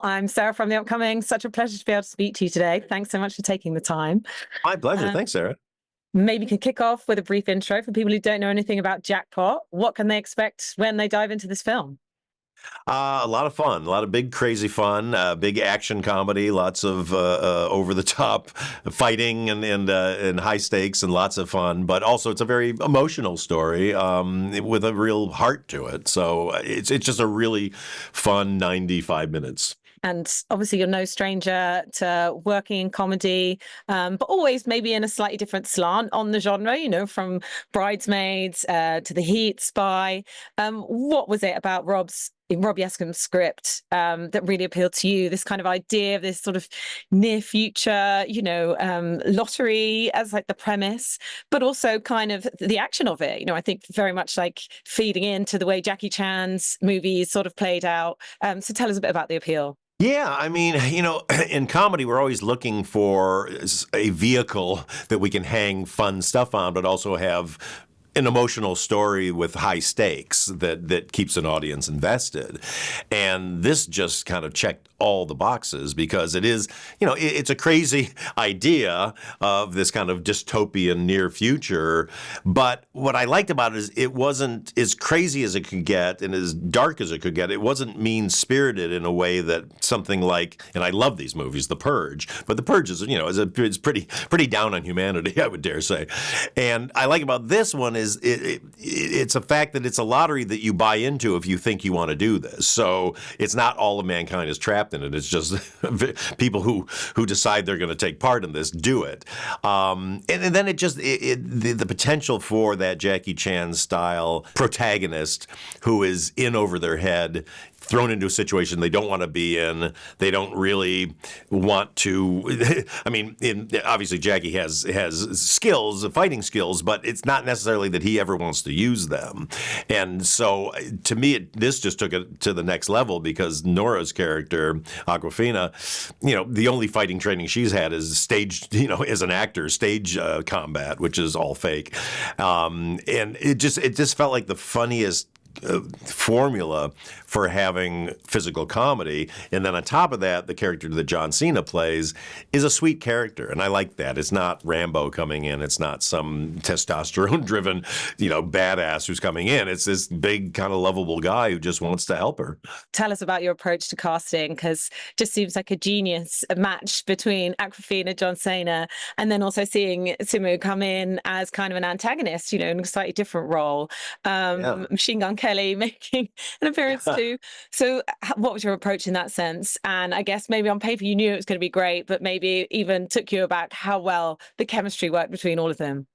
I'm Sarah from The Upcoming. Such a pleasure to be able to speak to you today. Thanks so much for taking the time. My pleasure. Um, Thanks, Sarah. Maybe you can kick off with a brief intro for people who don't know anything about Jackpot. What can they expect when they dive into this film? A lot of fun, a lot of big, crazy fun, big action comedy, lots of over the top fighting and high stakes and lots of fun. But also, it's a very emotional story with a real heart to it. So it's just a really fun 95 minutes. And obviously, you're no stranger to working in comedy, but always maybe in a slightly different slant on the genre, from Bridesmaids to The Heat, Spy. What was it about Rob Yescombe's script that really appealed to you? This kind of idea of this sort of near future, lottery as like the premise, but also kind of the action of it. I think very much like feeding into the way Jackie Chan's movies sort of played out. So tell us a bit about the appeal. Yeah, I mean, in comedy, we're always looking for a vehicle that we can hang fun stuff on, but also have an emotional story with high stakes that keeps an audience invested. And this just kind of checked all the boxes because it is, it's a crazy idea of this kind of dystopian near future. But what I liked about it is it wasn't as crazy as it could get and as dark as it could get. It wasn't mean-spirited in a way that something like, and I love these movies, The Purge, but The Purge is, it's pretty down on humanity, I would dare say. And I like about this one is it's a fact that it's a lottery that you buy into if you think you want to do this. So it's not all of mankind is trapped in it. It's just people who decide they're going to take part in this do it. And then the potential for that Jackie Chan style protagonist who is in over their head, thrown into a situation they don't want to be in. They don't really want to. I mean, obviously Jackie has skills, fighting skills, but it's not necessarily that he ever wants to use them. And so, to me, this just took it to the next level because Nora's character, Aquafina, the only fighting training she's had is stage, as an actor, stage combat, which is all fake. And it just felt like the funniest formula for having physical comedy. And then on top of that, the character that John Cena plays is a sweet character. And I like that. It's not Rambo coming in. It's not some testosterone-driven, badass who's coming in. It's this big kind of lovable guy who just wants to help her. Tell us about your approach to casting, because it just seems like a genius match between Aquafina, John Cena, and then also seeing Simu come in as kind of an antagonist, in a slightly different role. Yeah. Machine Gun Kelly making an appearance too. So what was your approach in that sense? And I guess maybe on paper you knew it was going to be great, but maybe even took you aback how well the chemistry worked between all of them.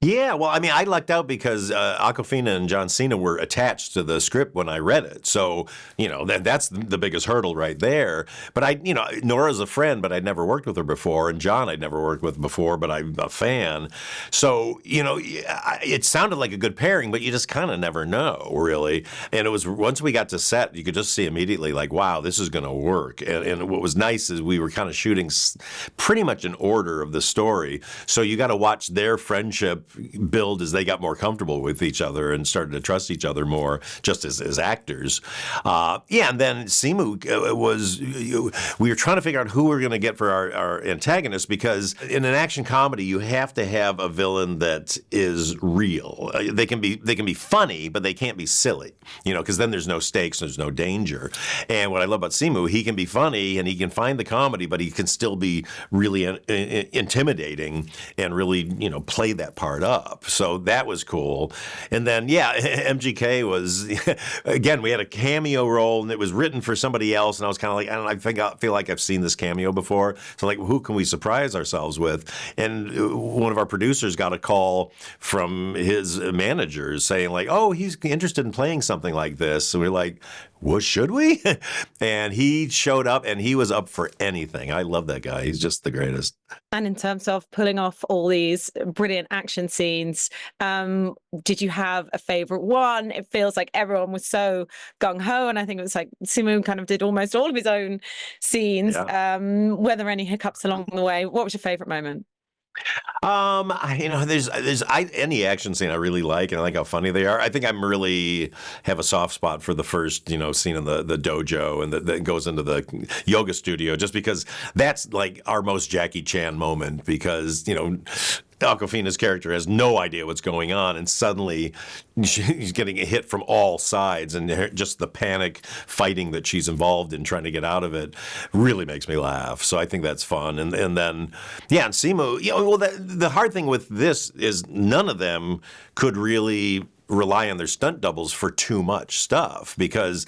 Yeah, well, I mean, I lucked out because Aquafina and John Cena were attached to the script when I read it. So, that's the biggest hurdle right there. But Nora's a friend, but I'd never worked with her before. And John I'd never worked with before, but I'm a fan. So, it sounded like a good pairing, but you just kind of never know, really. And it was, once we got to set, you could just see immediately, like, wow, this is going to work. And what was nice is we were kind of shooting pretty much in order of the story. So you got to watch their friendship build as they got more comfortable with each other and started to trust each other more just as actors. And then Simu we were trying to figure out who we're going to get for our antagonist, because in an action comedy, you have to have a villain that is real. They can be funny, but they can't be silly, because then there's no stakes, there's no danger. And what I love about Simu, he can be funny and he can find the comedy, but he can still be really intimidating and really, play that part up. So that was cool. And then, MGK was, again, we had a cameo role and it was written for somebody else. And I was kind of like, I feel like I've seen this cameo before. So like, who can we surprise ourselves with? And one of our producers got a call from his managers saying like, oh, he's interested in playing something like this. And we're like, well, should we? And he showed up and he was up for anything. I love that guy. He's just the greatest. And in terms of pulling off all these brilliant action scenes, did you have a favorite one? It feels like everyone was so gung-ho, and I think it was like Simu kind of did almost all of his own scenes. Yeah. Were there any hiccups along the way? What was your favorite moment? Any action scene I really like, and I like how funny they are. I think I'm really have a soft spot for the first, scene in the dojo and that goes into the yoga studio, just because that's like our most Jackie Chan moment. Because Aquafina's character has no idea what's going on, and suddenly she's getting hit from all sides, and just the panic fighting that she's involved in trying to get out of it really makes me laugh. So I think that's fun. And then, yeah, and Simu, well, the hard thing with this is none of them could really rely on their stunt doubles for too much stuff, because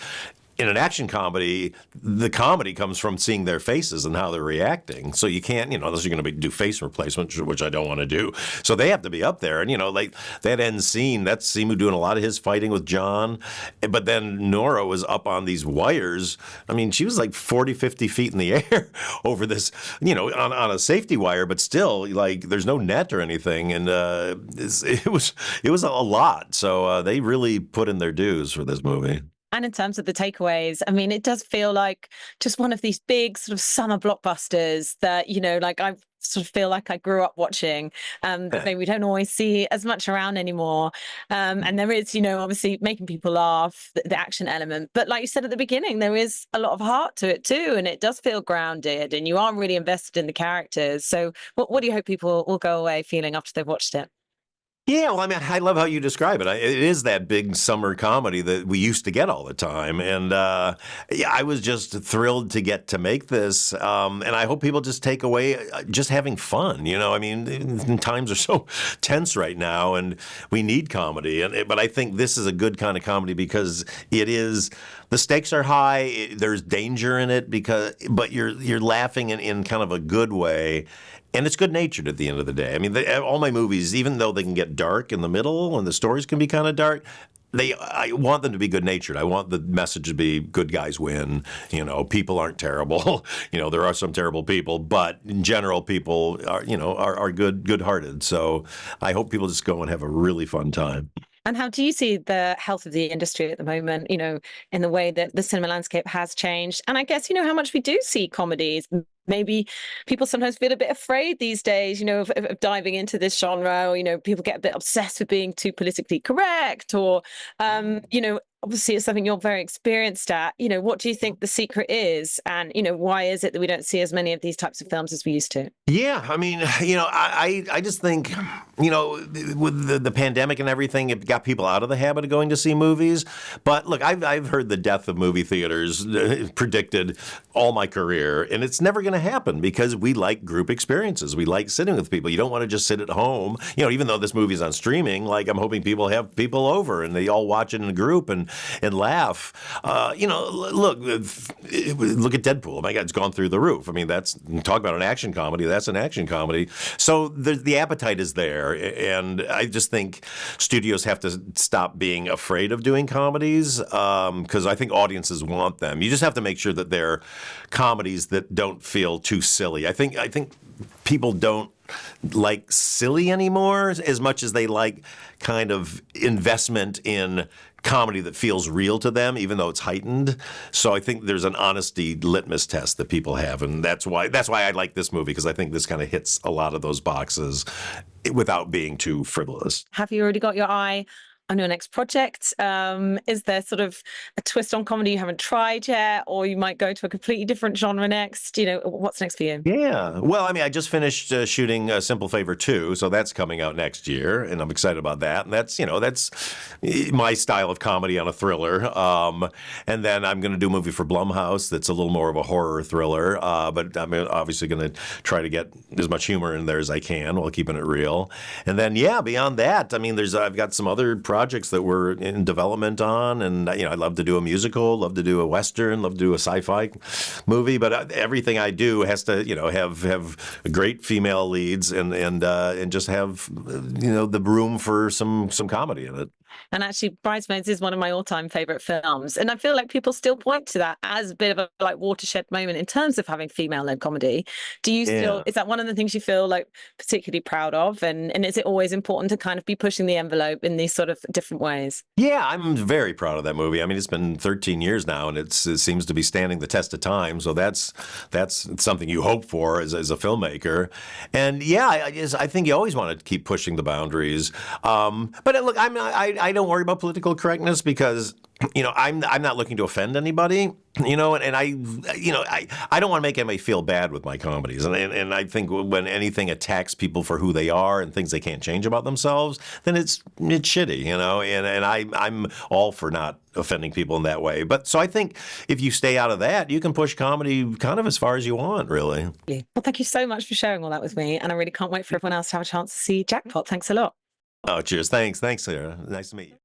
in an action comedy, the comedy comes from seeing their faces and how they're reacting. So you can't, unless you're going to do face replacement, which I don't want to do. So they have to be up there. And, like that end scene, that's Simu doing a lot of his fighting with John. But then Nora was up on these wires. I mean, she was like 40, 50 feet in the air over this, on a safety wire, but still, like, there's no net or anything. And it was a lot. So they really put in their dues for this movie. And in terms of the takeaways, I mean, it does feel like just one of these big sort of summer blockbusters that, like I sort of feel like I grew up watching, that maybe we don't always see as much around anymore. And there is, obviously making people laugh, the action element. But like you said at the beginning, there is a lot of heart to it too. And it does feel grounded and you are really invested in the characters. So what do you hope people will go away feeling after they've watched it? Yeah, well, I mean, I love how you describe it. It is that big summer comedy that we used to get all the time, and yeah, I was just thrilled to get to make this, and I hope people just take away just having fun. I mean, times are so tense right now, and we need comedy. But I think this is a good kind of comedy because it is. The stakes are high. There's danger in it but you're laughing in kind of a good way. And it's good natured at the end of the day. I mean, all my movies, even though they can get dark in the middle and the stories can be kind of dark, I want them to be good natured. I want the message to be good guys win. People aren't terrible. There are some terrible people, but in general, people are good hearted. So I hope people just go and have a really fun time. And how do you see the health of the industry at the moment, in the way that the cinema landscape has changed? And I guess, how much we do see comedies. Maybe people sometimes feel a bit afraid these days, of diving into this genre, or, people get a bit obsessed with being too politically correct, or, obviously it's something you're very experienced at. What do you think the secret is? And, why is it that we don't see as many of these types of films as we used to? Yeah, I mean, I just think, with the pandemic and everything, it got people out of the habit of going to see movies. But look, I've heard the death of movie theaters predicted all my career, and it's never going to happen because we like group experiences. We like sitting with people. You don't want to just sit at home. Even though this movie's on streaming, like I'm hoping people have people over and they all watch it in a group and laugh. Look at Deadpool. Oh my God, it's gone through the roof. I mean, talk about an action comedy. That's an action comedy. So the appetite is there, and I just think studios have to stop being afraid of doing comedies because I think audiences want them. You just have to make sure that they're comedies that don't feel too silly. I think people don't like silly anymore as much as they like kind of investment in comedy that feels real to them, even though it's heightened. So I think there's an honesty litmus test that people have, and that's why I like this movie, because I think this kind of hits a lot of those boxes without being too frivolous. Have you already got your eye on your next project? Is there sort of a twist on comedy you haven't tried yet, or you might go to a completely different genre next? What's next for you? Yeah. Well, I mean, I just finished shooting Simple Favor 2, so that's coming out next year, and I'm excited about that. And that's my style of comedy on a thriller. And then I'm going to do a movie for Blumhouse that's a little more of a horror thriller, but I'm obviously going to try to get as much humor in there as I can while keeping it real. And then, yeah, beyond that, I mean, I've got some other projects that we're in development on, and I'd love to do a musical, love to do a western, love to do a sci-fi movie, but everything I do has to have great female leads and just have the room for some comedy in it. And actually, Bridesmaids is one of my all-time favorite films, and I feel like people still point to that as a bit of a like watershed moment in terms of having female-led comedy. Do you still, Yeah. is that one of the things you feel like particularly proud of, and is it always important to kind of be pushing the envelope in these sort of different ways? Yeah, I'm very proud of that movie. I mean, it's been 13 years now, and it seems to be standing the test of time. So that's something you hope for as a filmmaker. And yeah, I think you always want to keep pushing the boundaries. But look, I don't worry about political correctness because I'm not looking to offend anybody. And I don't want to make anybody feel bad with my comedies. And I think when anything attacks people for who they are and things they can't change about themselves, then it's shitty, and I'm all for not offending people in that way. But so I think if you stay out of that, you can push comedy kind of as far as you want, really. Well, thank you so much for sharing all that with me, and I really can't wait for everyone else to have a chance to see Jackpot. Thanks a lot. Oh, cheers. Thanks, Sarah. Nice to meet you.